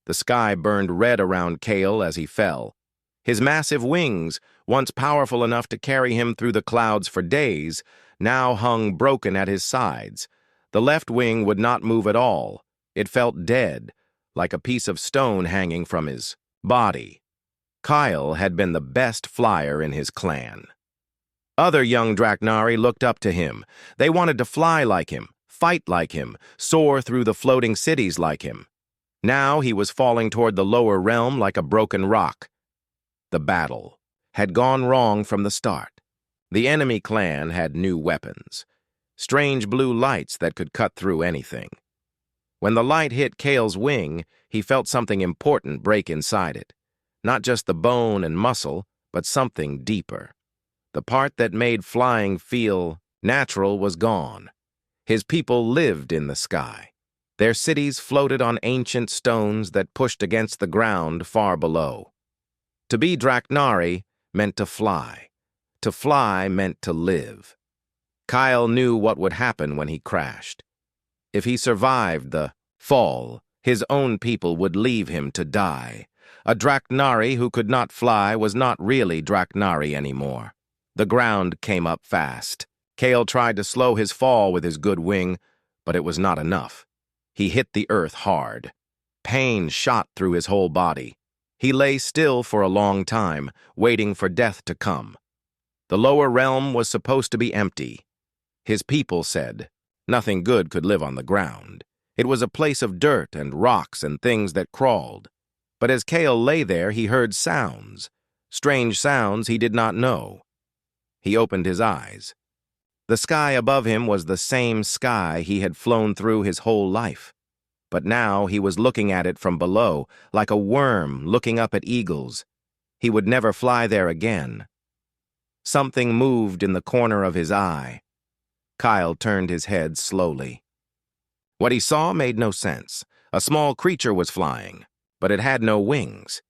The sky burned red around Kale as he fell. His massive wings, once powerful enough to carry him through the clouds for days, now hung broken at his sides. The left wing would not move at all. It felt dead, like a piece of stone hanging from his body. Kyle had been the best flyer in his clan. Other young Draknari looked up to him. They wanted to fly like him, fight like him, soar through the floating cities like him. Now he was falling toward the lower realm like a broken rock. The battle had gone wrong from the start. The enemy clan had new weapons, strange blue lights that could cut through anything. When the light hit Kale's wing, he felt something important break inside it. Not just the bone and muscle, but something deeper. The part that made flying feel natural was gone. His people lived in the sky. Their cities floated on ancient stones that pushed against the ground far below. To be Draknari meant to fly. To fly meant to live. Kyle knew what would happen when he crashed. If he survived the fall, his own people would leave him to die. A Draknari who could not fly was not really Draknari anymore. The ground came up fast. Kale tried to slow his fall with his good wing, but it was not enough. He hit the earth hard. Pain shot through his whole body. He lay still for a long time, waiting for death to come. The lower realm was supposed to be empty. His people said nothing good could live on the ground. It was a place of dirt and rocks and things that crawled. But as Kale lay there, he heard sounds. Strange sounds he did not know. He opened his eyes. The sky above him was the same sky he had flown through his whole life. But now he was looking at it from below, like a worm looking up at eagles. He would never fly there again. Something moved in the corner of his eye. Kyle turned his head slowly. What he saw made no sense. A small creature was flying, but it had no wings.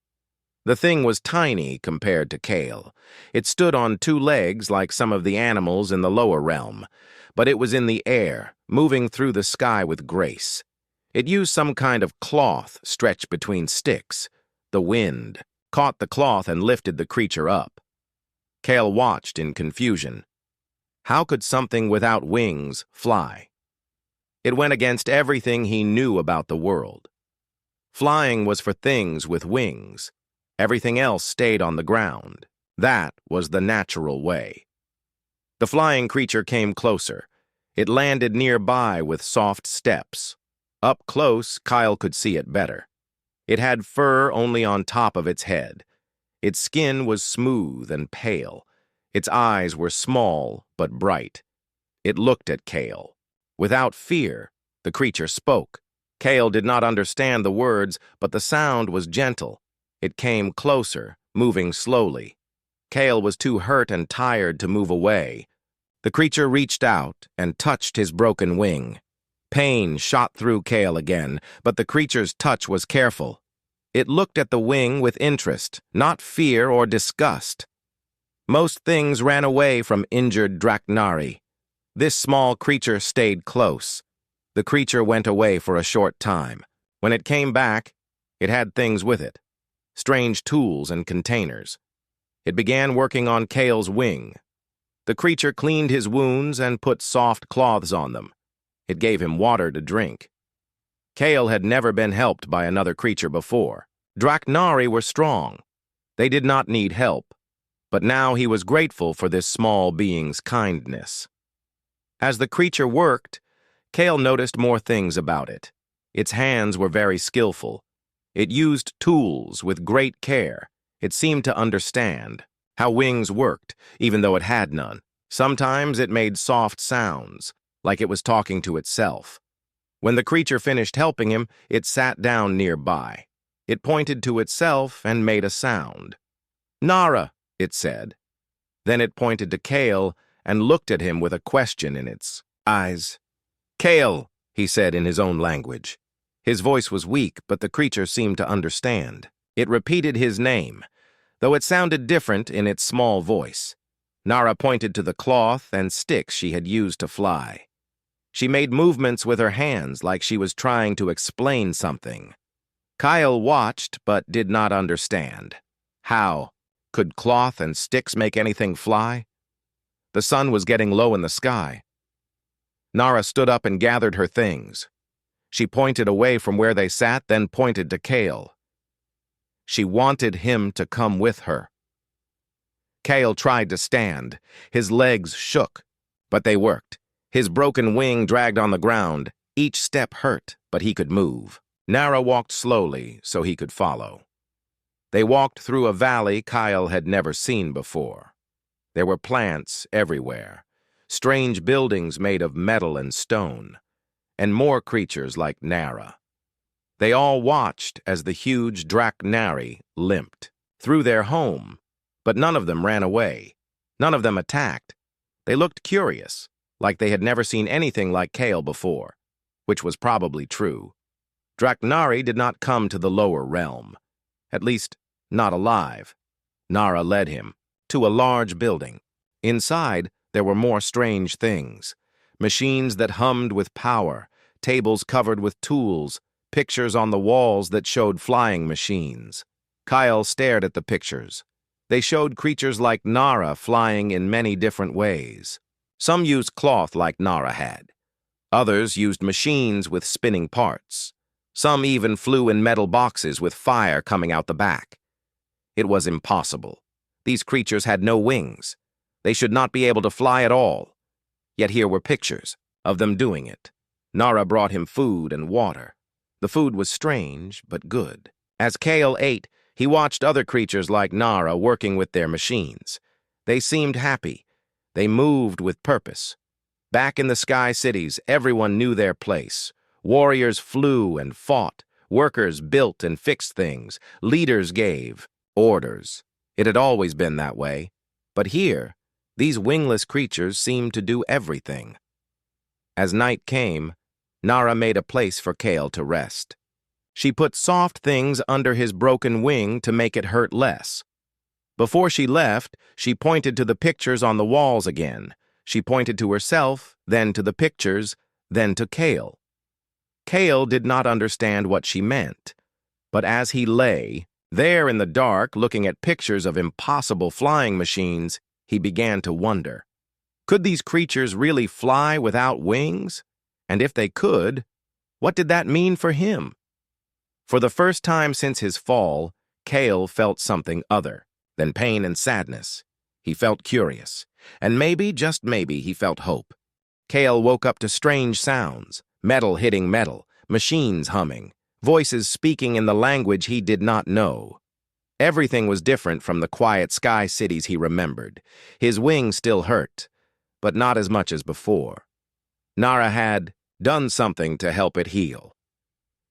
The thing was tiny compared to Kale. It stood on two legs like some of the animals in the lower realm, but it was in the air, moving through the sky with grace. It used some kind of cloth stretched between sticks. The wind caught the cloth and lifted the creature up. Kale watched in confusion. How could something without wings fly? It went against everything he knew about the world. Flying was for things with wings. Everything else stayed on the ground. That was the natural way. The flying creature came closer. It landed nearby with soft steps. Up close, Kyle could see it better. It had fur only on top of its head. Its skin was smooth and pale. Its eyes were small but bright. It looked at Kale. Without fear, the creature spoke. Kale did not understand the words, but the sound was gentle. It came closer, moving slowly. Kale was too hurt and tired to move away. The creature reached out and touched his broken wing. Pain shot through Kale again, but the creature's touch was careful. It looked at the wing with interest, not fear or disgust. Most things ran away from injured Draknari. This small creature stayed close. The creature went away for a short time. When it came back, it had things with it. Strange tools and containers. It began working on Kale's wing. The creature cleaned his wounds and put soft cloths on them. It gave him water to drink. Kale had never been helped by another creature before. Draknari were strong. They did not need help. But now he was grateful for this small being's kindness. As the creature worked, Kale noticed more things about it. Its hands were very skillful. It used tools with great care. It seemed to understand how wings worked, even though it had none. Sometimes it made soft sounds, like it was talking to itself. When the creature finished helping him, it sat down nearby. It pointed to itself and made a sound. "Nara," it said. Then it pointed to Kale and looked at him with a question in its eyes. "Kale," he said in his own language. His voice was weak, but the creature seemed to understand. It repeated his name, though it sounded different in its small voice. Nara pointed to the cloth and sticks she had used to fly. She made movements with her hands like she was trying to explain something. Kyle watched but did not understand. How? Could cloth and sticks make anything fly? The sun was getting low in the sky. Nara stood up and gathered her things. She pointed away from where they sat, then pointed to Kale. She wanted him to come with her. Kale tried to stand. His legs shook, but they worked. His broken wing dragged on the ground. Each step hurt, but he could move. Nara walked slowly so he could follow. They walked through a valley Kyle had never seen before. There were plants everywhere, strange buildings made of metal and stone, and more creatures like Nara. They all watched as the huge Draknari limped through their home, but none of them ran away. None of them attacked. They looked curious, like they had never seen anything like Kale before, which was probably true. Draknari did not come to the lower realm, at least not alive. Nara led him to a large building. Inside, there were more strange things. Machines that hummed with power, tables covered with tools, pictures on the walls that showed flying machines. Kyle stared at the pictures. They showed creatures like Nara flying in many different ways. Some used cloth like Nara had. Others used machines with spinning parts. Some even flew in metal boxes with fire coming out the back. It was impossible. These creatures had no wings. They should not be able to fly at all. Yet here were pictures of them doing it. Nara brought him food and water. The food was strange, but good. As Kale ate, he watched other creatures like Nara working with their machines. They seemed happy. They moved with purpose. Back in the Sky Cities, everyone knew their place. Warriors flew and fought. Workers built and fixed things. Leaders gave orders. It had always been that way. But here, these wingless creatures seemed to do everything. As night came, Nara made a place for Kale to rest. She put soft things under his broken wing to make it hurt less. Before she left, she pointed to the pictures on the walls again. She pointed to herself, then to the pictures, then to Kale. Kale did not understand what she meant, but as he lay, there in the dark, looking at pictures of impossible flying machines, he began to wonder. Could these creatures really fly without wings? And if they could, what did that mean for him? For the first time since his fall, Kale felt something other than pain and sadness. He felt curious, and maybe, just maybe, he felt hope. Kale woke up to strange sounds, metal hitting metal, machines humming, voices speaking in the language he did not know. Everything was different from the quiet Sky Cities he remembered. His wing still hurt, but not as much as before. Nara had done something to help it heal.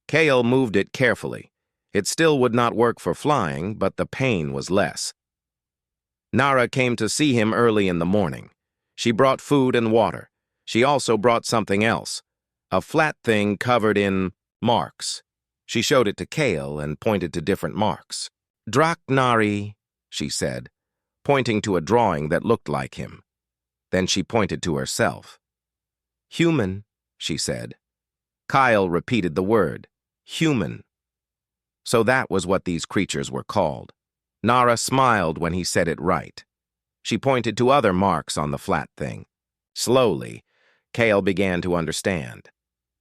Kale moved it carefully. It still would not work for flying, but the pain was less. Nara came to see him early in the morning. She brought food and water. She also brought something else, a flat thing covered in marks. She showed it to Kale and pointed to different marks. Draknari, she said, pointing to a drawing that looked like him. Then she pointed to herself. Human, she said. Kyle repeated the word, human. So that was what these creatures were called. Nara smiled when he said it right. She pointed to other marks on the flat thing. Slowly, Kale began to understand.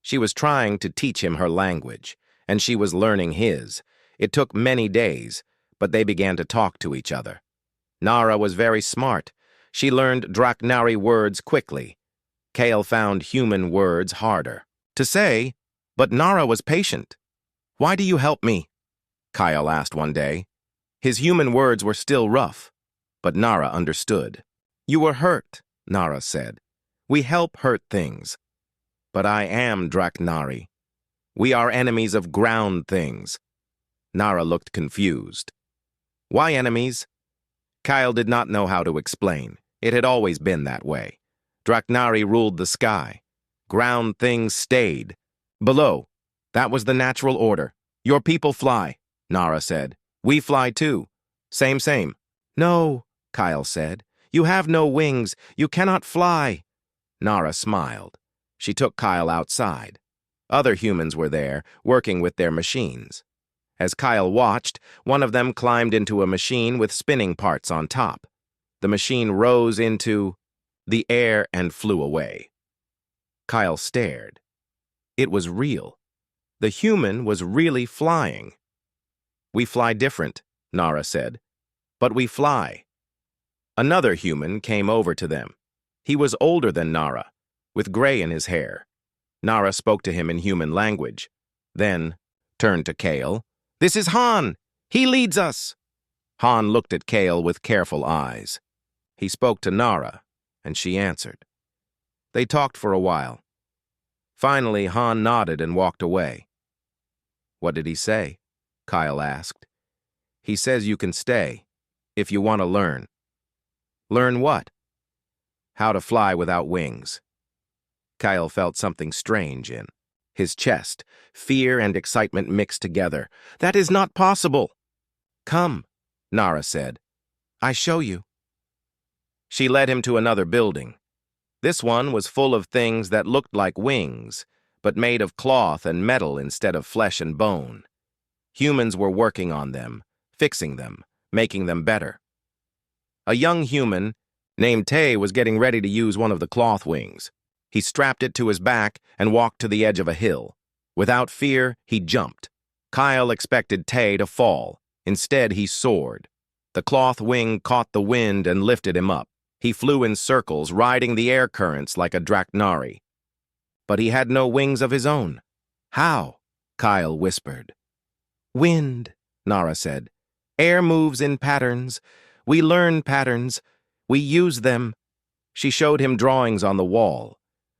She was trying to teach him her language, and she was learning his. It took many days, but they began to talk to each other. Nara was very smart. She learned Draknari words quickly. Kale found human words harder to say, but Nara was patient. Why do you help me? Kyle asked one day. His human words were still rough, but Nara understood. You were hurt, Nara said. We help hurt things. But I am Draknari. We are enemies of ground things. Nara looked confused. Why enemies? Kyle did not know how to explain. It had always been that way. Draknari ruled the sky. Ground things stayed. Below. That was the natural order. Your people fly, Nara said. We fly too. Same. No, Kyle said. You have no wings. You cannot fly. Nara smiled. She took Kyle outside. Other humans were there, working with their machines. As Kyle watched, one of them climbed into a machine with spinning parts on top. The machine rose into the air and flew away. Kyle stared. It was real. The human was really flying. "We fly different," Nara said. "But we fly." Another human came over to them. He was older than Nara, with gray in his hair. Nara spoke to him in human language, then turned to Kale. "This is Han! He leads us!" Han looked at Kale with careful eyes. He spoke to Nara, and she answered. They talked for a while. Finally, Han nodded and walked away. "What did he say?" Kyle asked. "He says you can stay, if you want to learn." "Learn what?" "How to fly without wings." Kyle felt something strange in his chest, fear and excitement mixed together. "That is not possible." "Come," Nara said. "I show you." She led him to another building. This one was full of things that looked like wings, but made of cloth and metal instead of flesh and bone. Humans were working on them, fixing them, making them better. A young human named Tay was getting ready to use one of the cloth wings. He strapped it to his back and walked to the edge of a hill. Without fear, he jumped. Kyle expected Tay to fall. Instead, he soared. The cloth wing caught the wind and lifted him up. He flew in circles, riding the air currents like a Draknari. But he had no wings of his own. "How?" Kyle whispered. "Wind," Nara said. "Air moves in patterns. We learn patterns. We use them." She showed him drawings on the wall.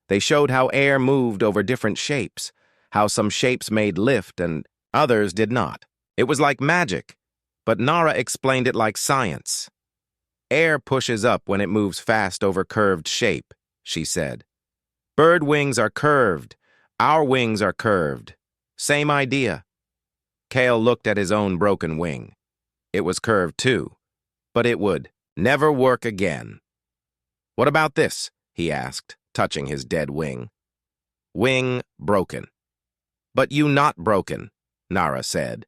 They showed how air moved over different shapes, how some shapes made lift and others did not. It was like magic, but Nara explained it like science. "Air pushes up when it moves fast over curved shape," she said. "Bird wings are curved. Our wings are curved. Same idea." Kale looked at his own broken wing. It was curved too, but it would never work again. "What about this?" he asked, touching his dead wing. "Wing broken." "But you not broken," Nara said.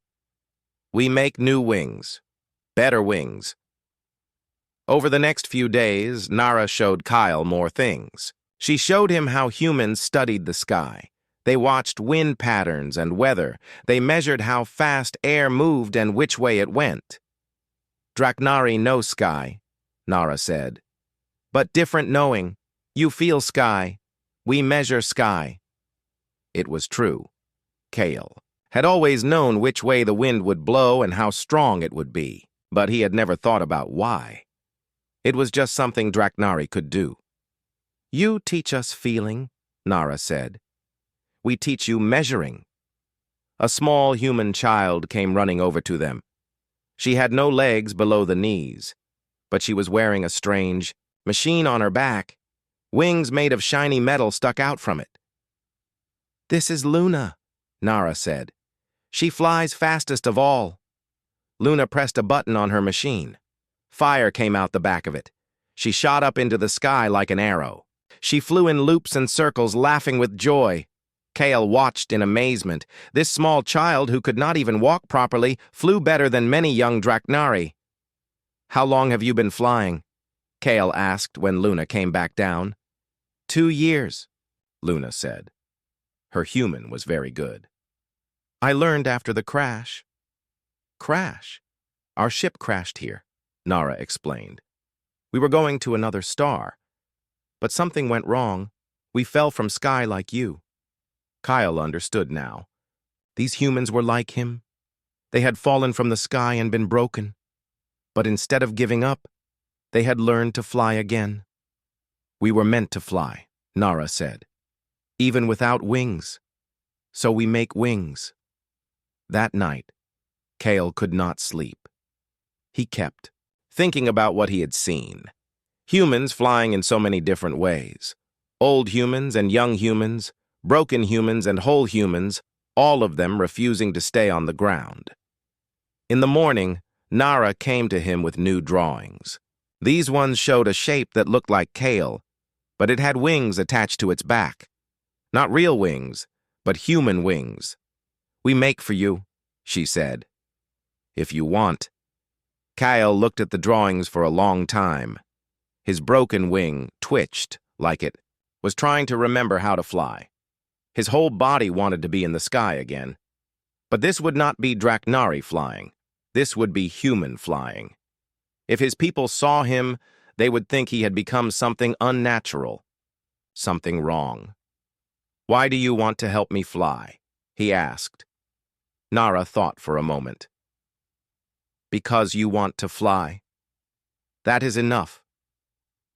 "We make new wings. Better wings." Over the next few days, Nara showed Kyle more things. She showed him how humans studied the sky. They watched wind patterns and weather. They measured how fast air moved and which way it went. "Draknari know sky," Nara said. "But different knowing. You feel sky. We measure sky." It was true. Kale had always known which way the wind would blow and how strong it would be, but he had never thought about why. It was just something Draknari could do. "You teach us feeling," Nara said. "We teach you measuring." A small human child came running over to them. She had no legs below the knees, but she was wearing a strange machine on her back. Wings made of shiny metal stuck out from it. "This is Luna," Nara said. "She flies fastest of all." Luna pressed a button on her machine. Fire came out the back of it. She shot up into the sky like an arrow. She flew in loops and circles, laughing with joy. Kale watched in amazement. This small child, who could not even walk properly, flew better than many young Draknari. "How long have you been flying?" Kale asked when Luna came back down. 2 years, Luna said. Her human was very good. "I learned after the crash." "Crash? Our ship crashed here," Nara explained. "We were going to another star. But something went wrong. We fell from sky like you." Kyle understood now. These humans were like him. They had fallen from the sky and been broken. But instead of giving up, they had learned to fly again. "We were meant to fly," Nara said, "even without wings. So we make wings." That night, Kale could not sleep. He kept thinking about what he had seen. Humans flying in so many different ways. Old humans and young humans, broken humans and whole humans, all of them refusing to stay on the ground. In the morning, Nara came to him with new drawings. These ones showed a shape that looked like Kale, but it had wings attached to its back. Not real wings, but human wings. "We make for you," she said. If you want. Kyle looked at the drawings for a long time. His broken wing twitched like it was trying to remember how to fly. His whole body wanted to be in the sky again. But this would not be Draknari flying. This would be human flying. If his people saw him, they would think he had become something unnatural, something wrong. Why do you want to help me fly? He asked. Nara thought for a moment. Because you want to fly. That is enough.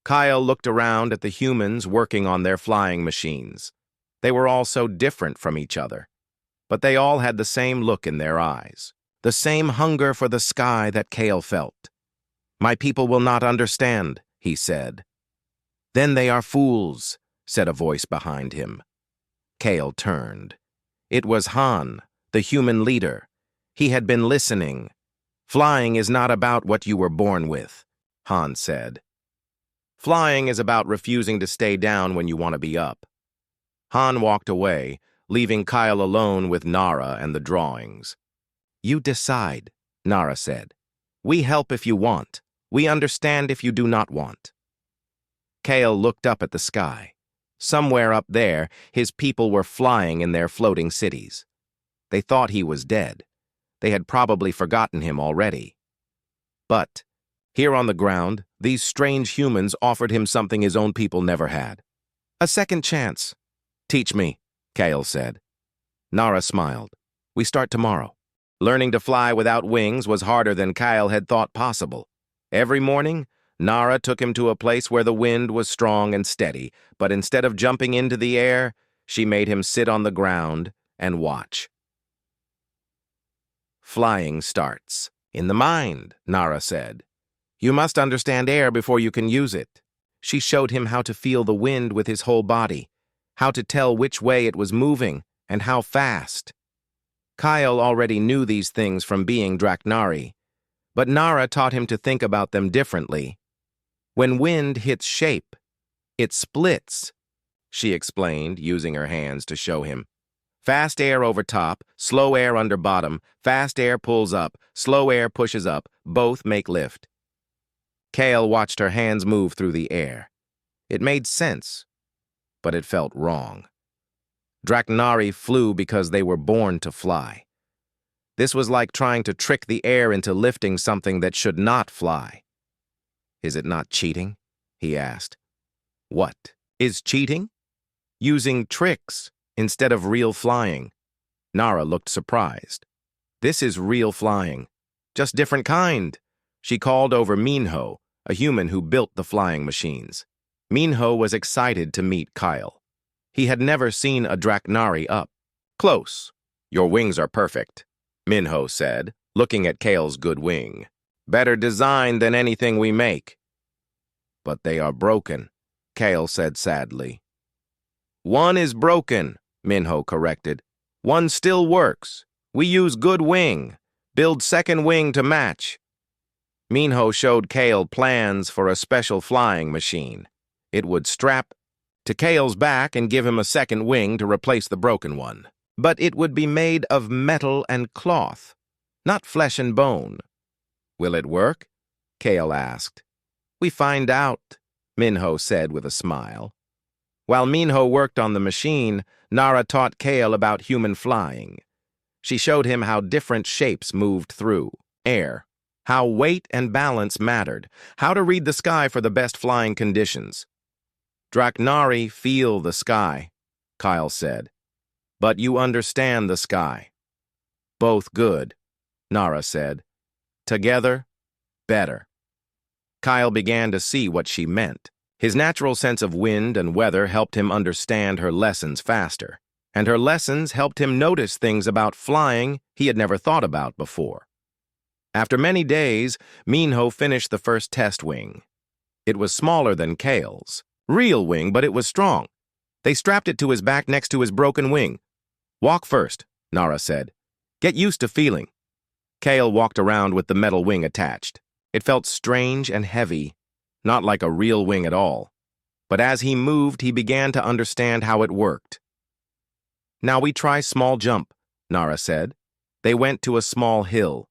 Kyle looked around at the humans working on their flying machines. They were all so different from each other, but they all had the same look in their eyes, the same hunger for the sky that Kale felt. My people will not understand, he said. Then they are fools, said a voice behind him. Kale turned. It was Han, the human leader. He had been listening. Flying is not about what you were born with, Han said. Flying is about refusing to stay down when you want to be up. Han walked away, leaving Kyle alone with Nara and the drawings. You decide, Nara said. We help if you want. We understand if you do not want. Kale looked up at the sky. Somewhere up there, his people were flying in their floating cities. They thought he was dead. They had probably forgotten him already. But, here on the ground, these strange humans offered him something his own people never had. A second chance. Teach me, Kale said. Nara smiled. We start tomorrow. Learning to fly without wings was harder than Kyle had thought possible. Every morning, Nara took him to a place where the wind was strong and steady, but instead of jumping into the air, she made him sit on the ground and watch. Flying starts in the mind, Nara said. You must understand air before you can use it. She showed him how to feel the wind with his whole body, how to tell which way it was moving, and how fast. Kyle already knew these things from being Draknari, but Nara taught him to think about them differently. When wind hits shape, it splits, she explained, using her hands to show him. Fast air over top, slow air under bottom, fast air pulls up, slow air pushes up, both make lift. Kale watched her hands move through the air. It made sense, but it felt wrong. Draknari flew because they were born to fly. This was like trying to trick the air into lifting something that should not fly. Is it not cheating? He asked. What is cheating? Using tricks instead of real flying. Nara looked surprised. This is real flying, just different kind. She called over Minho, a human who built the flying machines. Minho was excited to meet Kyle. He had never seen a Draknari up close. Your wings are perfect, Minho said, looking at Kale's good wing. Better design than anything we make. But they are broken, Kale said sadly. One is broken, Minho corrected. One still works. We use good wing. Build second wing to match. Minho showed Kale plans for a special flying machine. It would strap to Kale's back and give him a second wing to replace the broken one. But it would be made of metal and cloth, not flesh and bone. Will it work? Kale asked. We find out, Minho said with a smile. While Minho worked on the machine, Nara taught Kale about human flying. She showed him how different shapes moved through air, how weight and balance mattered, how to read the sky for the best flying conditions. Draknari feel the sky, Kyle said. But you understand the sky. Both good, Nara said. Together, better. Kyle began to see what she meant. His natural sense of wind and weather helped him understand her lessons faster, and her lessons helped him notice things about flying he had never thought about before. After many days, Minho finished the first test wing. It was smaller than Kale's. Real wing, but it was strong. They strapped it to his back next to his broken wing. Walk first, Nara said. Get used to feeling. Kale walked around with the metal wing attached. It felt strange and heavy, not like a real wing at all. But as he moved, he began to understand how it worked. Now we try small jump, Nara said. They went to a small hill.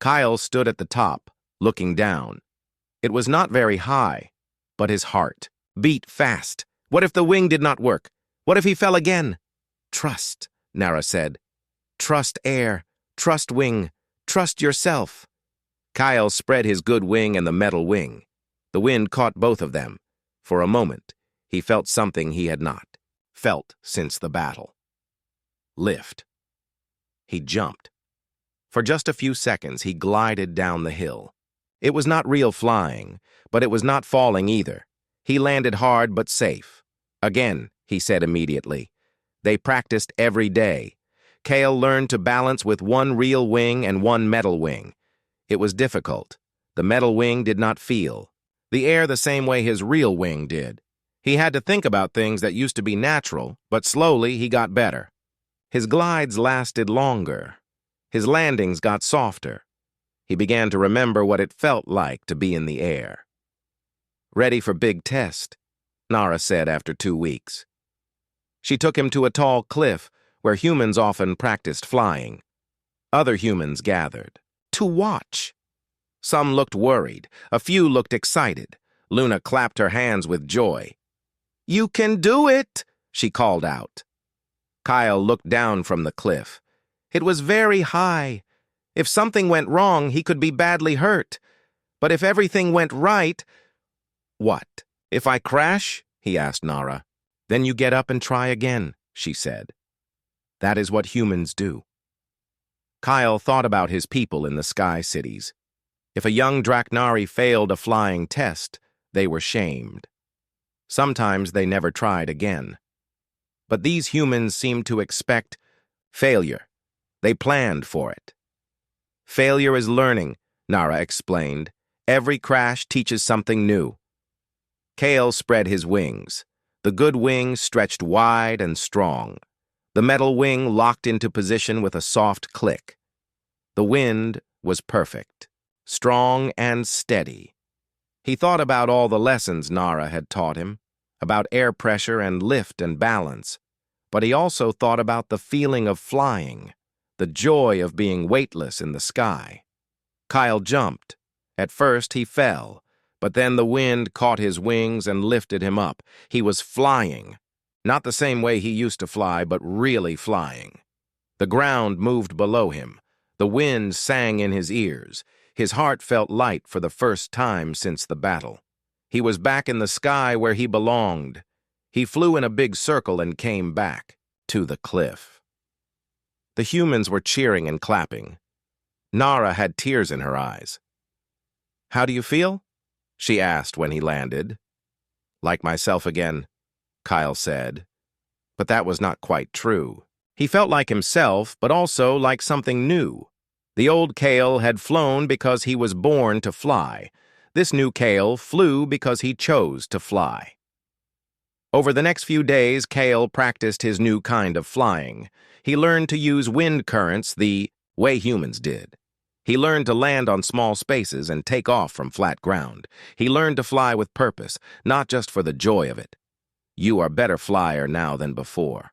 Kyle stood at the top, looking down. It was not very high, but his heart beat fast. What if the wing did not work? What if he fell again? Trust, Nara said. Trust air, trust wing, trust yourself. Kyle spread his good wing and the metal wing. The wind caught both of them. For a moment, he felt something he had not felt since the battle. Lift. He jumped. For just a few seconds, he glided down the hill. It was not real flying, but it was not falling either. He landed hard but safe. Again, he said immediately. They practiced every day. Kale learned to balance with one real wing and one metal wing. It was difficult. The metal wing did not feel the air the same way his real wing did. He had to think about things that used to be natural, but slowly he got better. His glides lasted longer. His landings got softer. He began to remember what it felt like to be in the air. Ready for big test, Nara said after 2 weeks. She took him to a tall cliff where humans often practiced flying. Other humans gathered to watch. Some looked worried. A few looked excited. Luna clapped her hands with joy. "You can do it!" she called out. Kyle looked down from the cliff. It was very high. If something went wrong, he could be badly hurt. But if everything went right... What? If I crash? He asked Nara. Then you get up and try again, she said. That is what humans do. Kyle thought about his people in the sky cities. If a young Draknari failed a flying test, they were shamed. Sometimes they never tried again. But these humans seemed to expect failure. They planned for it. Failure is learning, Nara explained. Every crash teaches something new. Kale spread his wings. The good wing stretched wide and strong. The metal wing locked into position with a soft click. The wind was perfect, strong and steady. He thought about all the lessons Nara had taught him, about air pressure and lift and balance, but he also thought about the feeling of flying, the joy of being weightless in the sky. Kyle jumped. At first he fell, but then the wind caught his wings and lifted him up. He was flying. Not the same way he used to fly, but really flying. The ground moved below him. The wind sang in his ears. His heart felt light for the first time since the battle. He was back in the sky where he belonged. He flew in a big circle and came back to the cliff. The humans were cheering and clapping. Nara had tears in her eyes. How do you feel? She asked when he landed. Like myself again, Kyle said. But that was not quite true. He felt like himself, but also like something new. The old Kale had flown because he was born to fly. This new Kale flew because he chose to fly. Over the next few days, Kale practiced his new kind of flying. He learned to use wind currents the way humans did. He learned to land on small spaces and take off from flat ground. He learned to fly with purpose, not just for the joy of it. You are a better flyer now than before,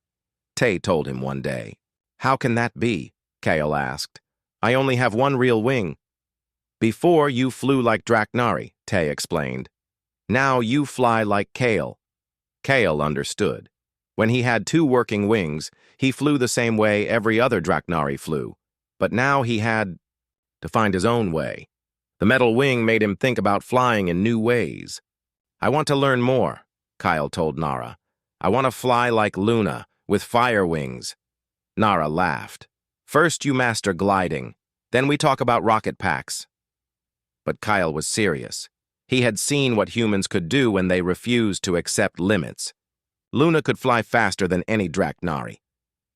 Tay told him one day. How can that be? Kale asked. I only have one real wing. Before you flew like Draknari, Tay explained. Now you fly like Kale. Kale understood. When he had 2 working wings, he flew the same way every other Draknari flew. But now he had to find his own way. The metal wing made him think about flying in new ways. I want to learn more, Kyle told Nara. I want to fly like Luna, with fire wings. Nara laughed. First you master gliding, then we talk about rocket packs. But Kyle was serious. He had seen what humans could do when they refused to accept limits. Luna could fly faster than any Draknari.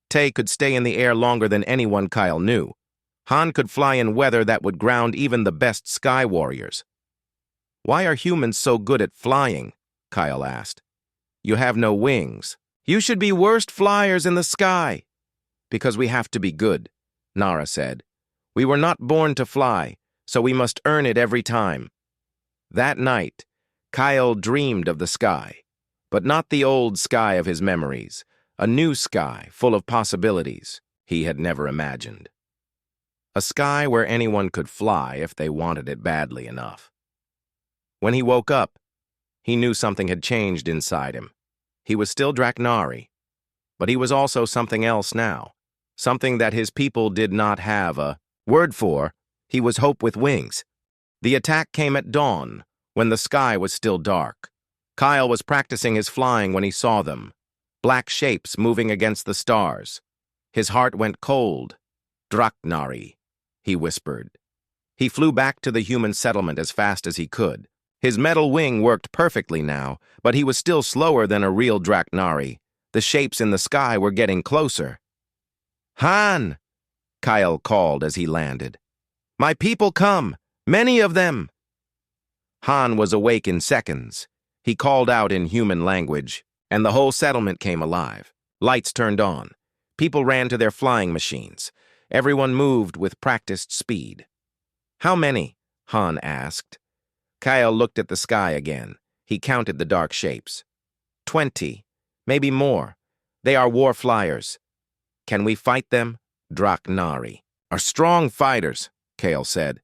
Tay could stay in the air longer than anyone Kyle knew. Han could fly in weather that would ground even the best sky warriors. Why are humans so good at flying? Kyle asked. You have no wings. You should be worst flyers in the sky. Because we have to be good, Nara said. We were not born to fly, so we must earn it every time. That night, Kyle dreamed of the sky, but not the old sky of his memories, a new sky full of possibilities he had never imagined. a sky where anyone could fly if they wanted it badly enough. When he woke up, he knew something had changed inside him. He was still Draknari, but he was also something else now, something that his people did not have a word for. He was hope with wings. The attack came at dawn, when the sky was still dark. Kyle was practicing his flying when he saw them, black shapes moving against the stars. His heart went cold. Draknari, he whispered. He flew back to the human settlement as fast as he could. His metal wing worked perfectly now, but he was still slower than a real Draknari. The shapes in the sky were getting closer. "Han!" Kyle called as he landed. "My people come! Many of them!" Han was awake in seconds. He called out in human language, and the whole settlement came alive. Lights turned on. People ran to their flying machines. Everyone moved with practiced speed. "How many?" Han asked. Kyle looked at the sky again. He counted the dark shapes. 20, maybe more. They are war flyers. "Can we fight them?" Draknari are strong fighters, Kale said.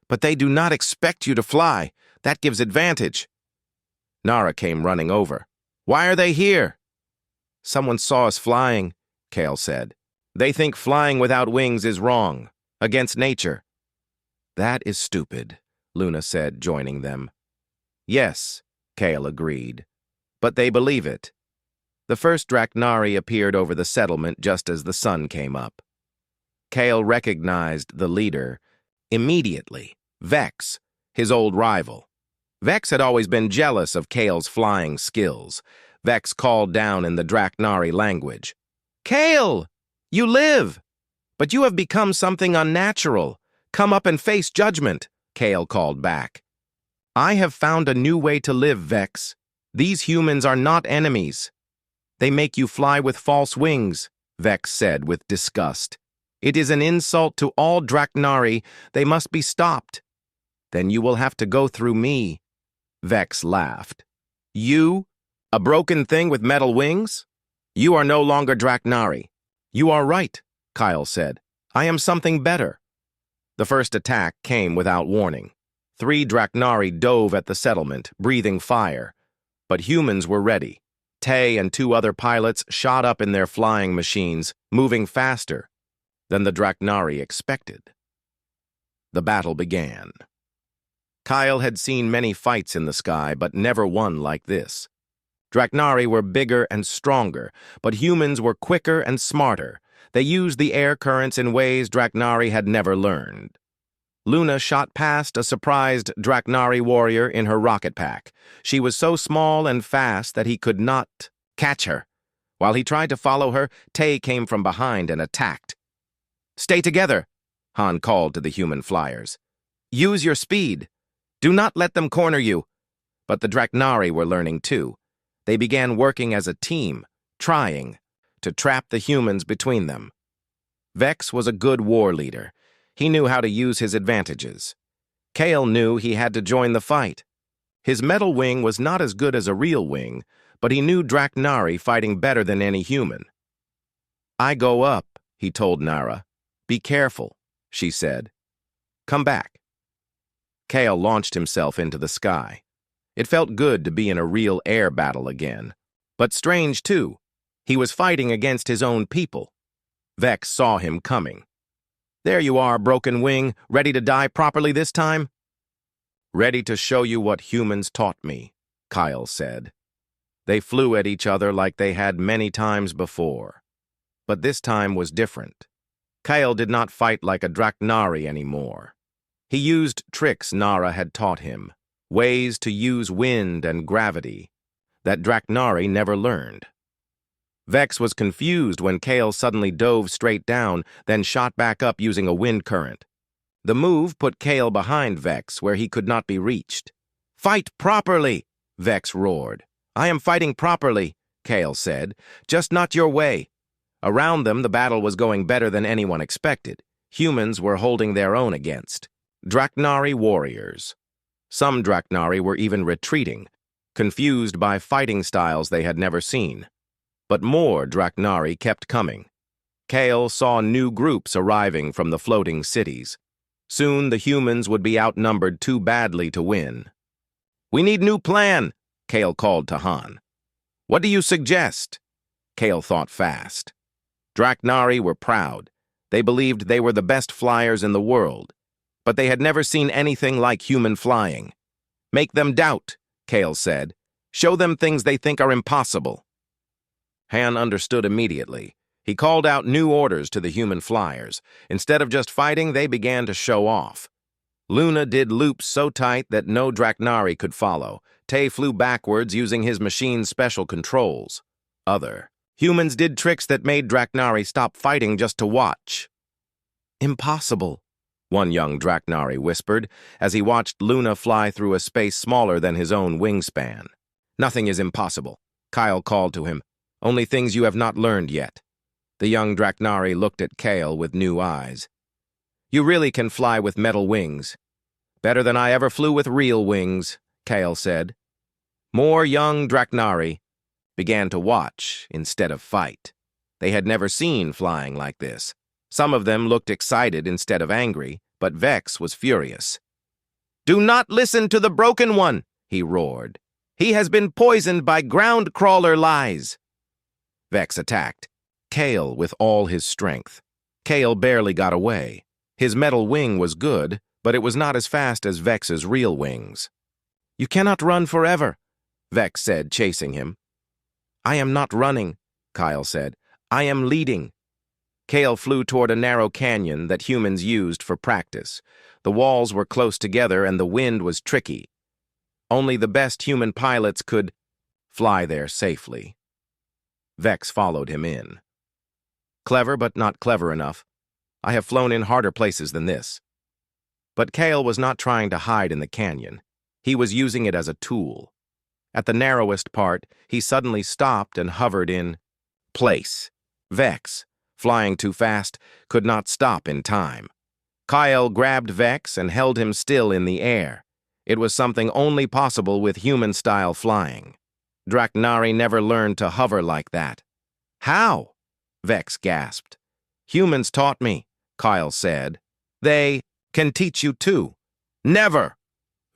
"But they do not expect you to fly. That gives advantage." Nara came running over. "Why are they here?" "Someone saw us flying," Kale said. "They think flying without wings is wrong, against nature." "That is stupid," Luna said, joining them. "Yes," Kale agreed. "But they believe it." The first Draknari appeared over the settlement just as the sun came up. Kale recognized the leader immediately, Vex, his old rival. Vex had always been jealous of Kale's flying skills. Vex called down in the Draknari language. "Kale! You live! But you have become something unnatural. Come up and face judgment," Kale called back. "I have found a new way to live, Vex. These humans are not enemies. They make you fly with false wings," Vex said with disgust. "It is an insult to all Draknari. They must be stopped." "Then you will have to go through me," Vex laughed. "You? A broken thing with metal wings? You are no longer Draknari." "You are right," Kyle said. "I am something better." The first attack came without warning. 3 Draknari dove at the settlement, breathing fire. But humans were ready. Tay and 2 other pilots shot up in their flying machines, moving faster than the Draknari expected. The battle began. Kyle had seen many fights in the sky, but never one like this. Draknari were bigger and stronger, but humans were quicker and smarter. They used the air currents in ways Draknari had never learned. Luna shot past a surprised Draknari warrior in her rocket pack. She was so small and fast that he could not catch her. While he tried to follow her, Tay came from behind and attacked. "Stay together," Han called to the human flyers. "Use your speed. Do not let them corner you." But the Draknari were learning too. They began working as a team, trying to trap the humans between them. Vex was a good war leader. He knew how to use his advantages. Kale knew he had to join the fight. His metal wing was not as good as a real wing, but he knew Draknari fighting better than any human. "I go up," he told Nara. "Be careful," she said. "Come back." Kale launched himself into the sky. It felt good to be in a real air battle again. But strange, too. He was fighting against his own people. Vex saw him coming. "There you are, broken wing, ready to die properly this time?" "Ready to show you what humans taught me," Kyle said. They flew at each other like they had many times before. But this time was different. Kyle did not fight like a Draknari anymore. He used tricks Nara had taught him, ways to use wind and gravity that Draknari never learned. Vex was confused when Kale suddenly dove straight down, then shot back up using a wind current. The move put Kale behind Vex, where he could not be reached. "Fight properly!" Vex roared. "I am fighting properly," Kale said. "Just not your way." Around them, the battle was going better than anyone expected. Humans were holding their own against Draknari warriors. Some Draknari were even retreating, confused by fighting styles they had never seen. But more Draknari kept coming. Kale saw new groups arriving from the floating cities. Soon the humans would be outnumbered too badly to win. "We need new plan," Kale called to Han. "What do you suggest?" Kale thought fast. Draknari were proud. They believed they were the best flyers in the world, but they had never seen anything like human flying. "Make them doubt," Kale said. "Show them things they think are impossible." Han understood immediately. He called out new orders to the human flyers. Instead of just fighting, they began to show off. Luna did loops so tight that no Draknari could follow. Tay flew backwards using his machine's special controls. Other humans did tricks that made Draknari stop fighting just to watch. "Impossible," one young Draknari whispered as he watched Luna fly through a space smaller than his own wingspan. "Nothing is impossible," Kyle called to him. "Only things you have not learned yet." The young Draknari looked at Kale with new eyes. "You really can fly with metal wings." "Better than I ever flew with real wings," Kale said. More young Draknari began to watch instead of fight. They had never seen flying like this. Some of them looked excited instead of angry, but Vex was furious. "Do not listen to the Broken One," he roared. "He has been poisoned by ground crawler lies." Vex attacked Kale with all his strength. Kale barely got away. His metal wing was good, but it was not as fast as Vex's real wings. "You cannot run forever," Vex said, chasing him. "I am not running," Kyle said. "I am leading." Kale flew toward a narrow canyon that humans used for practice. The walls were close together and the wind was tricky. Only the best human pilots could fly there safely. Vex followed him in. "Clever, but not clever enough. I have flown in harder places than this." But Kale was not trying to hide in the canyon. He was using it as a tool. At the narrowest part, he suddenly stopped and hovered in place. Vex, flying too fast, could not stop in time. Kyle grabbed Vex and held him still in the air. It was something only possible with human-style flying. Draknari never learned to hover like that. "How?" Vex gasped. "Humans taught me," Kyle said. "They can teach you too." "Never!"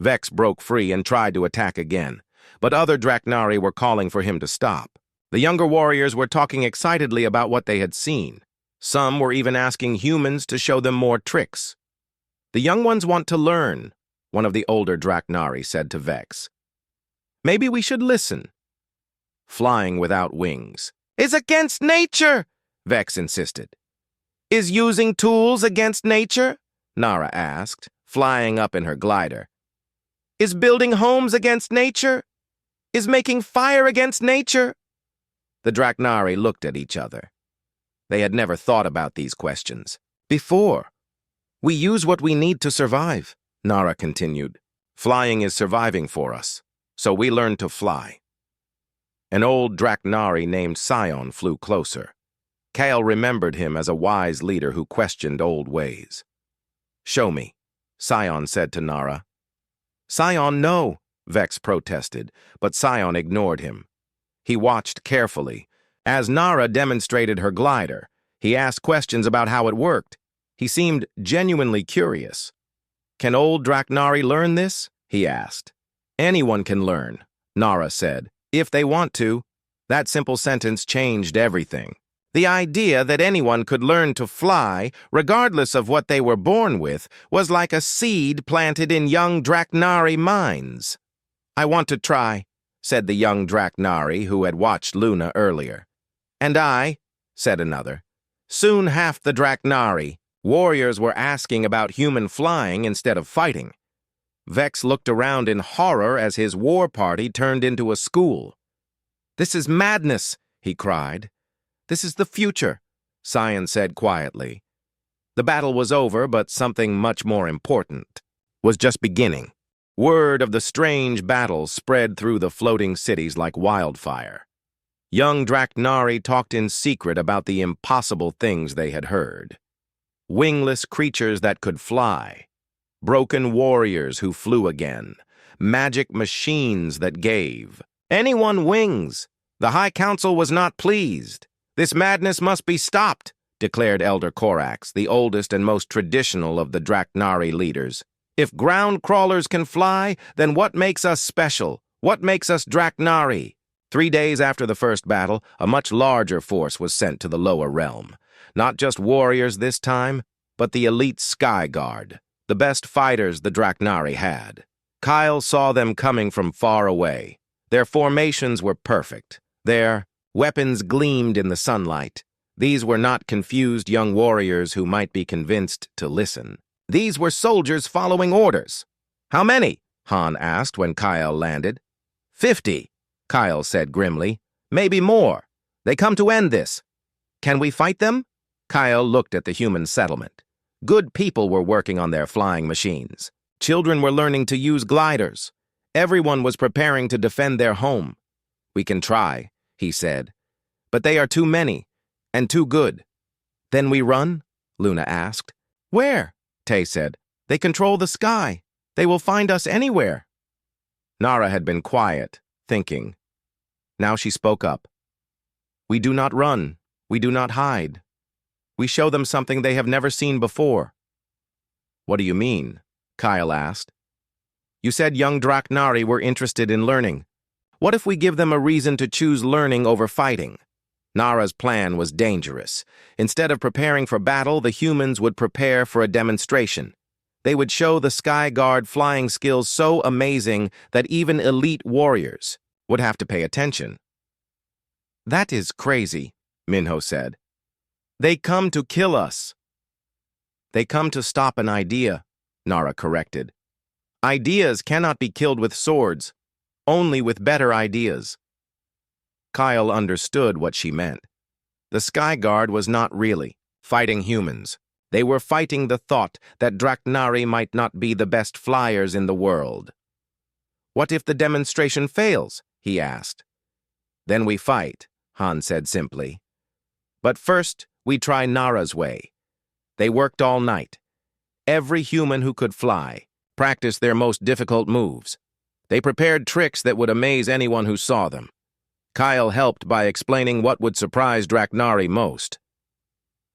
Vex broke free and tried to attack again, but other Draknari were calling for him to stop. The younger warriors were talking excitedly about what they had seen. Some were even asking humans to show them more tricks. "The young ones want to learn," one of the older Draknari said to Vex. "Maybe we should listen." Flying without wings is against nature, Vex insisted. "Is using tools against nature?" Nara asked, flying up in her glider. "Is building homes against nature? Is making fire against nature?" The Draknari looked at each other. They had never thought about these questions before. "We use what we need to survive," Nara continued. "Flying is surviving for us, so we learned to fly." An old Draknari named Scion flew closer. Kale remembered him as a wise leader who questioned old ways. "Show me," Scion said to Nara. "Scion, no," Vex protested, but Scion ignored him. He watched carefully. As Nara demonstrated her glider, he asked questions about how it worked. He seemed genuinely curious. "Can old Draknari learn this?" he asked. "Anyone can learn," Nara said, "if they want to." That simple sentence changed everything. The idea that anyone could learn to fly, regardless of what they were born with, was like a seed planted in young Draknari minds. "I want to try," said the young Draknari who had watched Luna earlier. "And I," said another. Soon half the Draknari, warriors, were asking about human flying instead of fighting. Vex looked around in horror as his war party turned into a school. "This is madness," he cried. "This is the future," Scion said quietly. The battle was over, but something much more important was just beginning. Word of the strange battle spread through the floating cities like wildfire. Young Draknari talked in secret about the impossible things they had heard. Wingless creatures that could fly, broken warriors who flew again, magic machines that gave anyone wings. The High Council was not pleased. "This madness must be stopped," declared Elder Korax, the oldest and most traditional of the Draknari leaders. If ground crawlers can fly, then what makes us special? What makes us Draknari? 3 days after the first battle, a much larger force was sent to the lower realm. Not just warriors this time, but the elite Sky Guard, the best fighters the Draknari had. Kyle saw them coming from far away. Their formations were perfect. Their weapons gleamed in the sunlight. These were not confused young warriors who might be convinced to listen. These were soldiers following orders. "How many?" Han asked when Kyle landed. 50, Kyle said grimly. "Maybe more. They come to end this. Can we fight them?" Kyle looked at the human settlement. Good people were working on their flying machines. Children were learning to use gliders. Everyone was preparing to defend their home. "We can try," he said. "But they are too many, and too good." "Then we run?" Luna asked. "Where?" Tay said. "They control the sky. They will find us anywhere." Nara had been quiet, thinking. Now she spoke up. "We do not run. We do not hide. We show them something they have never seen before." "What do you mean?" Kyle asked. "You said young Draknari were interested in learning. What if we give them a reason to choose learning over fighting?" Nara's plan was dangerous. Instead of preparing for battle, the humans would prepare for a demonstration. They would show the Sky Guard flying skills so amazing that even elite warriors would have to pay attention. "That is crazy," Minho said. "They come to kill us." "They come to stop an idea," Nara corrected. "Ideas cannot be killed with swords, only with better ideas." Kyle understood what she meant. The Sky Guard was not really fighting humans. They were fighting the thought that Draknari might not be the best flyers in the world. "What if the demonstration fails?" he asked. "Then we fight," Han said simply. "But first, we try Nara's way." They worked all night. Every human who could fly practiced their most difficult moves. They prepared tricks that would amaze anyone who saw them. Kyle helped by explaining what would surprise Draknari most.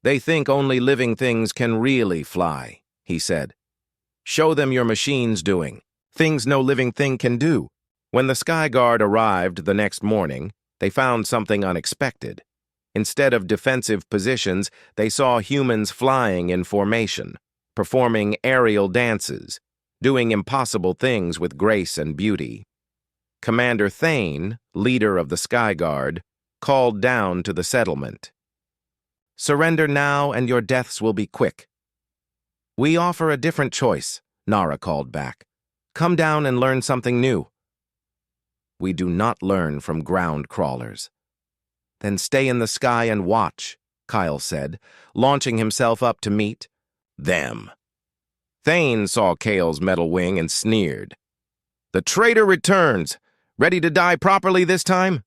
"They think only living things can really fly," he said. "Show them your machines doing things no living thing can do." When the Sky Guard arrived the next morning, they found something unexpected. Instead of defensive positions, they saw humans flying in formation, performing aerial dances, doing impossible things with grace and beauty. Commander Thane, leader of the Sky Guard, called down to the settlement. "Surrender now and your deaths will be quick." "We offer a different choice," Nara called back. "Come down and learn something new." "We do not learn from ground crawlers." "Then stay in the sky and watch," Kyle said, launching himself up to meet them. Thane saw Kale's metal wing and sneered. "The traitor returns. Ready to die properly this time?"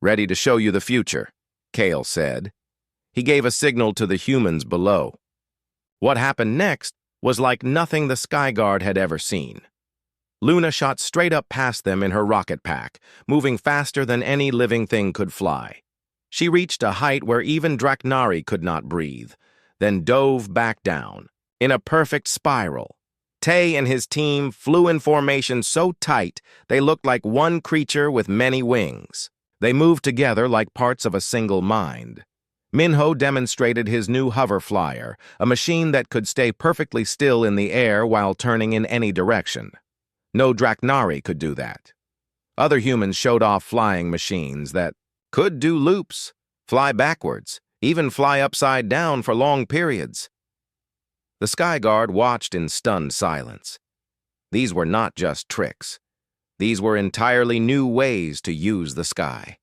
"Ready to show you the future," Kale said. He gave a signal to the humans below. What happened next was like nothing the Sky Guard had ever seen. Luna shot straight up past them in her rocket pack, moving faster than any living thing could fly. She reached a height where even Draknari could not breathe, then dove back down, in a perfect spiral. Tay and his team flew in formation so tight they looked like one creature with many wings. They moved together like parts of a single mind. Minho demonstrated his new hover flyer, a machine that could stay perfectly still in the air while turning in any direction. No Draknari could do that. Other humans showed off flying machines that could do loops, fly backwards, even fly upside down for long periods. The Sky Guard watched in stunned silence. These were not just tricks. These were entirely new ways to use the sky.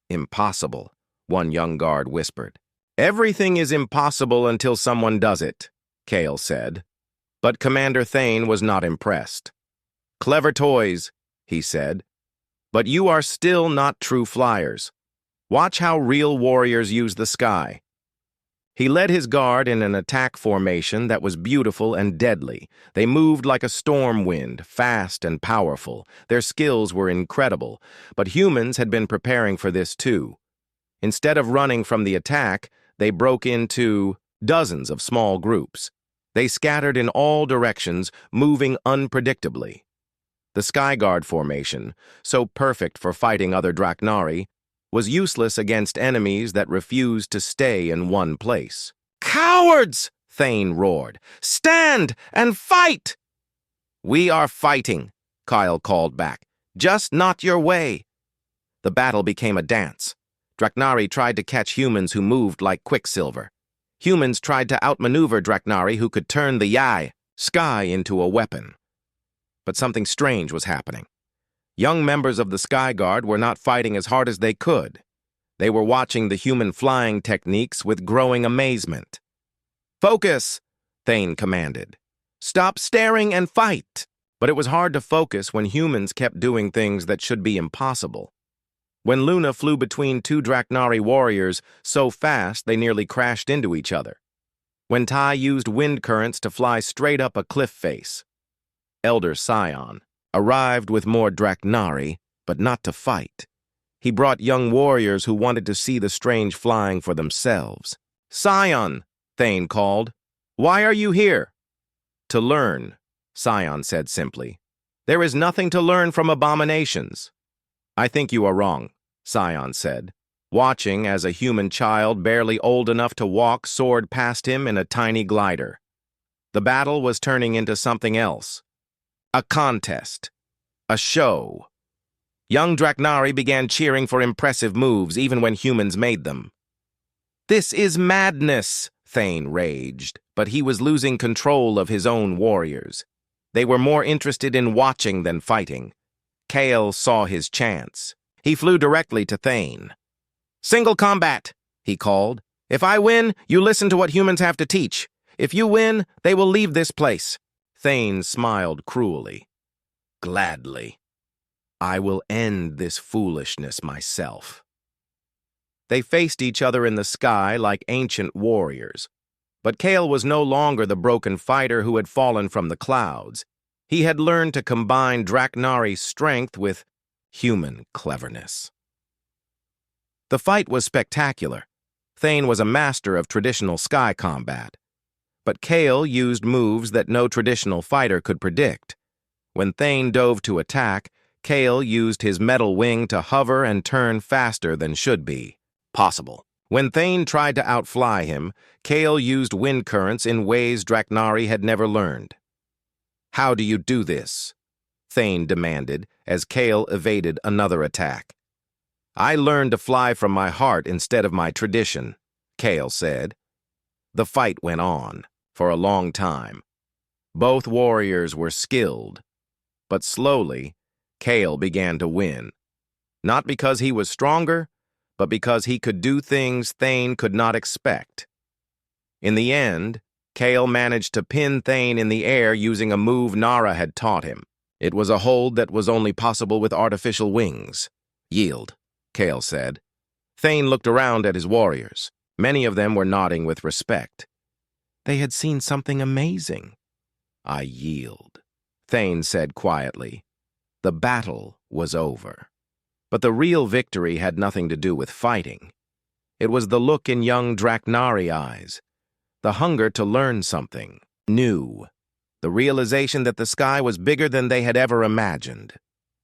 "Impossible," one young guard whispered. "Everything is impossible until someone does it," Kale said. But Commander Thane was not impressed. "Clever toys," he said, "but you are still not true flyers. Watch how real warriors use the sky." He led his guard in an attack formation that was beautiful and deadly. They moved like a storm wind, fast and powerful. Their skills were incredible, but humans had been preparing for this too. Instead of running from the attack, they broke into dozens of small groups. They scattered in all directions, moving unpredictably. The Skyguard formation, so perfect for fighting other Draknari, was useless against enemies that refused to stay in one place. "Cowards!" Thane roared. "Stand and fight!" "We are fighting," Kyle called back. "Just not your way." The battle became a dance. Draknari tried to catch humans who moved like quicksilver. Humans tried to outmaneuver Draknari who could turn the sky into a weapon. But something strange was happening. Young members of the Skyguard were not fighting as hard as they could. They were watching the human flying techniques with growing amazement. "Focus!" Thane commanded. "Stop staring and fight!" But it was hard to focus when humans kept doing things that should be impossible. When Luna flew between two Draknari warriors so fast they nearly crashed into each other. When Tai used wind currents to fly straight up a cliff face. Elder Scion arrived with more Draknari, but not to fight. He brought young warriors who wanted to see the strange flying for themselves. "Scion!" Thane called. "Why are you here?" "To learn," Scion said simply. "There is nothing to learn from abominations." "I think you are wrong," Scion said, watching as a human child barely old enough to walk soared past him in a tiny glider. The battle was turning into something else. A contest. A show. Young Draknari began cheering for impressive moves even when humans made them. "This is madness," Thane raged, but he was losing control of his own warriors. They were more interested in watching than fighting. Kale saw his chance. He flew directly to Thane. "Single combat," he called. "If I win, you listen to what humans have to teach. If you win, they will leave this place." Thane smiled cruelly. "Gladly. I will end this foolishness myself." They faced each other in the sky like ancient warriors. But Kale was no longer the broken fighter who had fallen from the clouds. He had learned to combine Draknari's strength with human cleverness. The fight was spectacular. Thane was a master of traditional sky combat. But Kale used moves that no traditional fighter could predict. When Thane dove to attack, Kale used his metal wing to hover and turn faster than should be possible. When Thane tried to outfly him, Kale used wind currents in ways Draknari had never learned. "How do you do this?" Thane demanded as Kale evaded another attack. "I learned to fly from my heart instead of my tradition," Kale said. The fight went on for a long time. Both warriors were skilled, but slowly, Kale began to win. Not because he was stronger, but because he could do things Thane could not expect. In the end, Kale managed to pin Thane in the air using a move Nara had taught him. It was a hold that was only possible with artificial wings. "Yield," Kale said. Thane looked around at his warriors. Many of them were nodding with respect. They had seen something amazing. "I yield," Thane said quietly. The battle was over. But the real victory had nothing to do with fighting. It was the look in young Draknari eyes, the hunger to learn something new, the realization that the sky was bigger than they had ever imagined.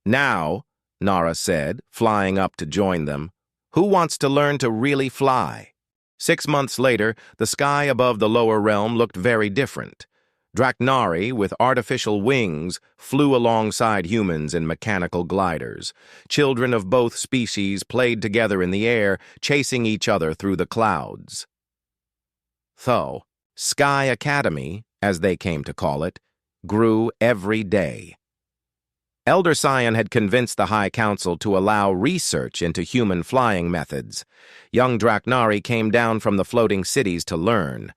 "Now," Nara said, flying up to join them, "who wants to learn to really fly?" 6 months later, the sky above the lower realm looked very different. Draknari, with artificial wings, flew alongside humans in mechanical gliders. Children of both species played together in the air, chasing each other through the clouds. Though, Sky Academy, as they came to call it, grew every day. Elder Scion had convinced the High Council to allow research into human flying methods. Young Draknari came down from the floating cities to learn.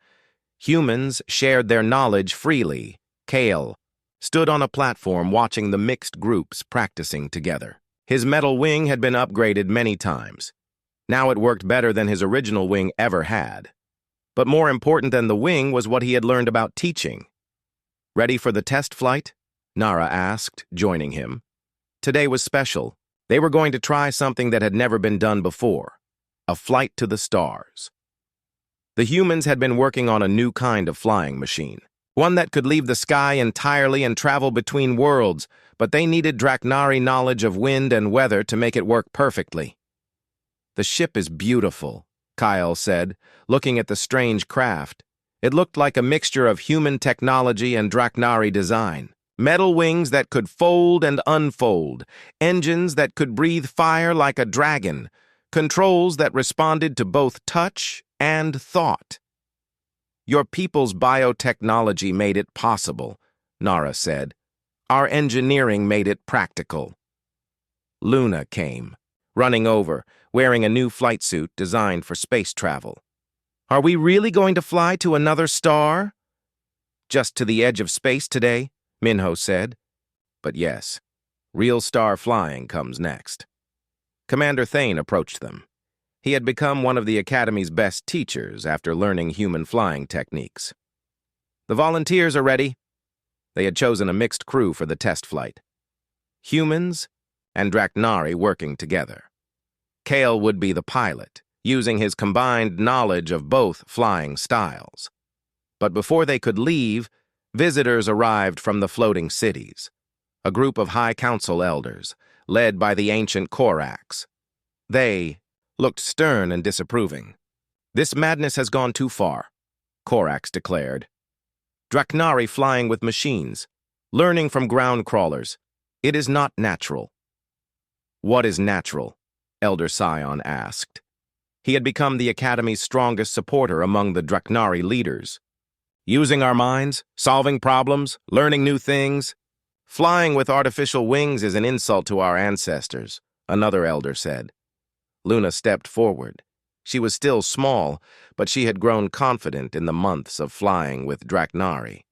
Humans shared their knowledge freely. Kale stood on a platform watching the mixed groups practicing together. His metal wing had been upgraded many times. Now it worked better than his original wing ever had. But more important than the wing was what he had learned about teaching. "Ready for the test flight?" Nara asked, joining him. Today was special. They were going to try something that had never been done before. A flight to the stars. The humans had been working on a new kind of flying machine, one that could leave the sky entirely and travel between worlds, but they needed Draknari knowledge of wind and weather to make it work perfectly. "The ship is beautiful," Kyle said, looking at the strange craft. It looked like a mixture of human technology and Draknari design. Metal wings that could fold and unfold, engines that could breathe fire like a dragon, controls that responded to both touch and thought. "Your people's biotechnology made it possible," Nara said. "Our engineering made it practical." Luna came, running over, wearing a new flight suit designed for space travel. "Are we really going to fly to another star?" "Just to the edge of space today," Minho said. "But yes, real star flying comes next." Commander Thane approached them. He had become one of the Academy's best teachers after learning human flying techniques. "The volunteers are ready." They had chosen a mixed crew for the test flight. Humans and Draknari working together. Kale would be the pilot, using his combined knowledge of both flying styles. But before they could leave, visitors arrived from the floating cities, a group of High Council elders, led by the ancient Korax. They looked stern and disapproving. "This madness has gone too far," Korax declared. "Draknari flying with machines, learning from ground crawlers. It is not natural." "What is natural?" Elder Scion asked. He had become the Academy's strongest supporter among the Draknari leaders. "Using our minds, solving problems, learning new things. Flying with artificial wings is an insult to our ancestors," another elder said. Luna stepped forward. She was still small, but she had grown confident in the months of flying with Draknari.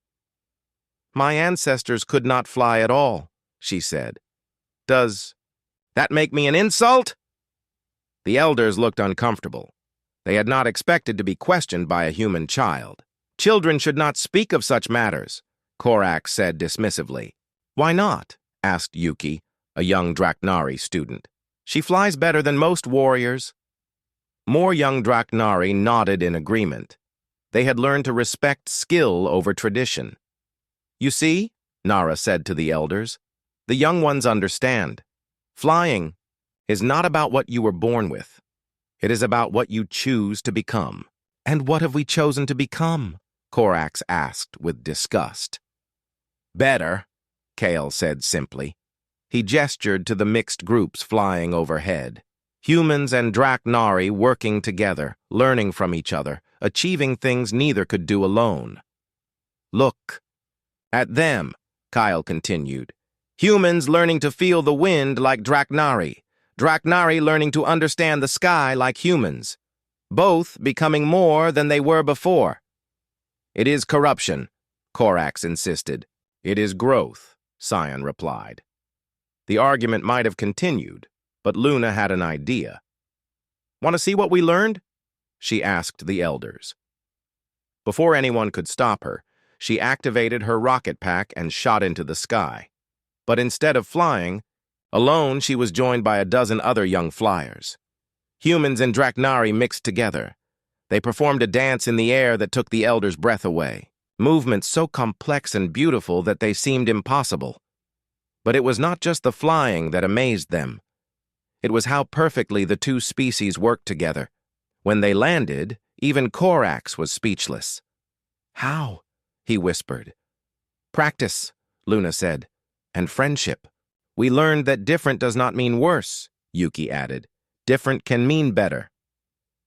"My ancestors could not fly at all," she said. "Does that make me an insult?" The elders looked uncomfortable. They had not expected to be questioned by a human child. "Children should not speak of such matters," Korax said dismissively. "Why not?" asked Yuki, a young Draknari student. "She flies better than most warriors." More young Draknari nodded in agreement. They had learned to respect skill over tradition. "You see," Nara said to the elders, "the young ones understand. Flying is not about what you were born with. It is about what you choose to become." "And what have we chosen to become?" Korax asked with disgust. "Better," Kale said simply. He gestured to the mixed groups flying overhead. Humans and Draknari working together, learning from each other, achieving things neither could do alone. "Look at them," Kyle continued. "Humans learning to feel the wind like Draknari. Draknari learning to understand the sky like humans. Both becoming more than they were before." "It is corruption," Korax insisted. "It is growth," Scion replied. The argument might have continued, but Luna had an idea. "Want to see what we learned?" she asked the elders. Before anyone could stop her, she activated her rocket pack and shot into the sky. But instead of flying, alone she was joined by a dozen other young flyers. Humans and Draknari mixed together. They performed a dance in the air that took the elders' breath away. Movements so complex and beautiful that they seemed impossible. But it was not just the flying that amazed them. It was how perfectly the two species worked together. When they landed, even Korax was speechless. "How?" he whispered. "Practice," Luna said, "and friendship. We learned that different does not mean worse," Yuki added. "Different can mean better."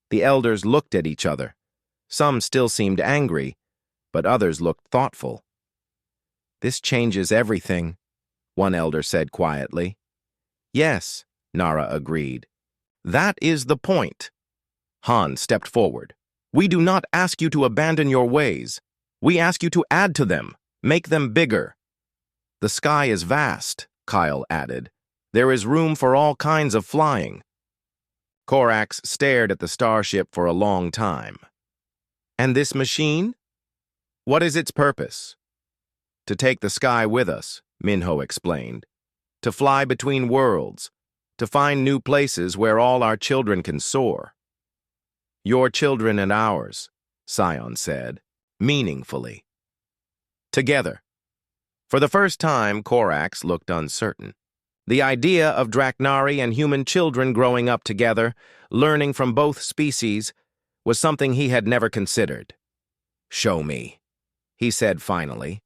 The elders looked at each other. Some still seemed angry, but others looked thoughtful. "This changes everything," one elder said quietly. "Yes," Nara agreed. "That is the point." Han stepped forward. "We do not ask you to abandon your ways. We ask you to add to them, make them bigger." "The sky is vast," Kyle added. "There is room for all kinds of flying." Korax stared at the starship for a long time. "And this machine? What is its purpose?" "To take the sky with us," Minho explained. "To fly between worlds. To find new places where all our children can soar." "Your children and ours," Scion said, meaningfully. Together. For the first time, Corax looked uncertain. The idea of Draknari and human children growing up together, learning from both species, was something he had never considered. "Show me," he said finally.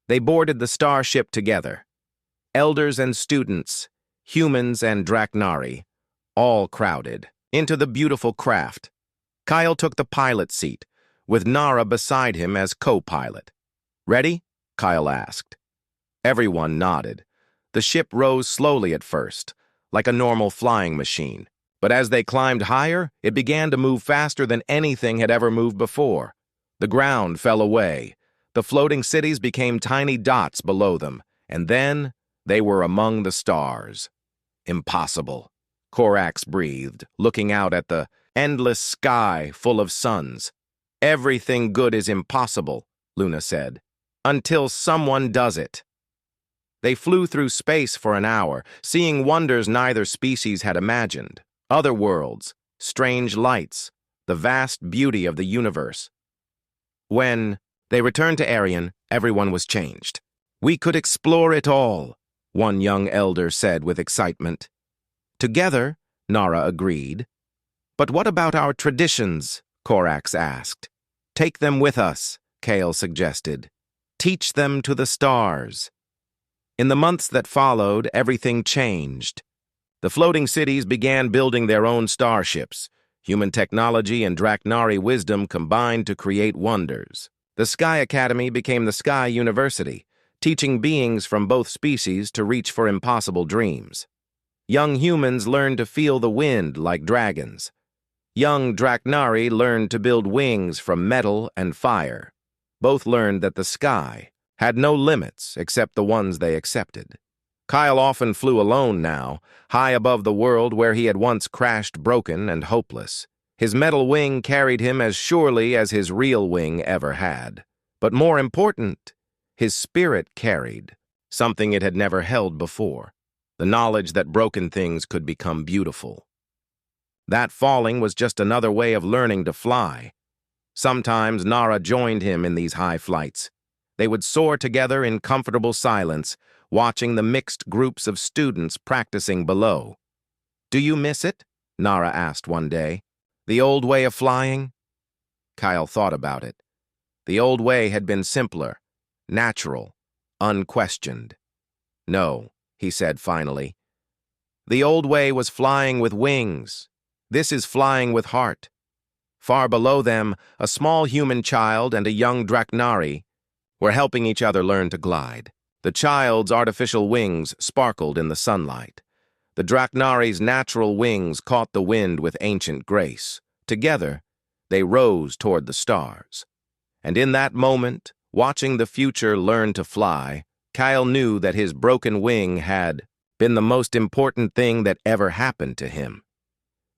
They boarded the starship together. Elders and students, humans and Draknari, all crowded into the beautiful craft. Kyle took the pilot seat, with Nara beside him as co-pilot. "Ready?" Kyle asked. Everyone nodded. The ship rose slowly at first, like a normal flying machine. But as they climbed higher, it began to move faster than anything had ever moved before. The ground fell away. The floating cities became tiny dots below them, and then they were among the stars. "Impossible," Corax breathed, looking out at the endless sky full of suns. "Everything good is impossible," Luna said, "until someone does it." They flew through space for an hour, seeing wonders neither species had imagined. Other worlds, strange lights, the vast beauty of the universe. When they returned to Arion, everyone was changed. "We could explore it all," one young elder said with excitement. "Together," Nara agreed. "But what about our traditions?" Corax asked. "Take them with us," Kale suggested. "Teach them to the stars." In the months that followed, everything changed. The floating cities began building their own starships. Human technology and Draknari wisdom combined to create wonders. The Sky Academy became the Sky University, teaching beings from both species to reach for impossible dreams. Young humans learned to feel the wind like dragons. Young Draknari learned to build wings from metal and fire. Both learned that the sky had no limits except the ones they accepted. Kyle often flew alone now, high above the world where he had once crashed broken and hopeless. His metal wing carried him as surely as his real wing ever had. But more important, his spirit carried something it had never held before, the knowledge that broken things could become beautiful. That falling was just another way of learning to fly. Sometimes Nara joined him in these high flights. They would soar together in comfortable silence, watching the mixed groups of students practicing below. "Do you miss it?" Nara asked one day. "The old way of flying?" Kyle thought about it. The old way had been simpler, natural, unquestioned. "No," he said finally. "The old way was flying with wings. This is flying with heart." Far below them, a small human child and a young Draknari were helping each other learn to glide. The child's artificial wings sparkled in the sunlight. The Draknari's natural wings caught the wind with ancient grace. Together, they rose toward the stars. And in that moment, watching the future learn to fly, Kyle knew that his broken wing had been the most important thing that ever happened to him.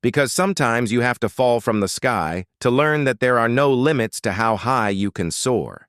Because sometimes you have to fall from the sky to learn that there are no limits to how high you can soar.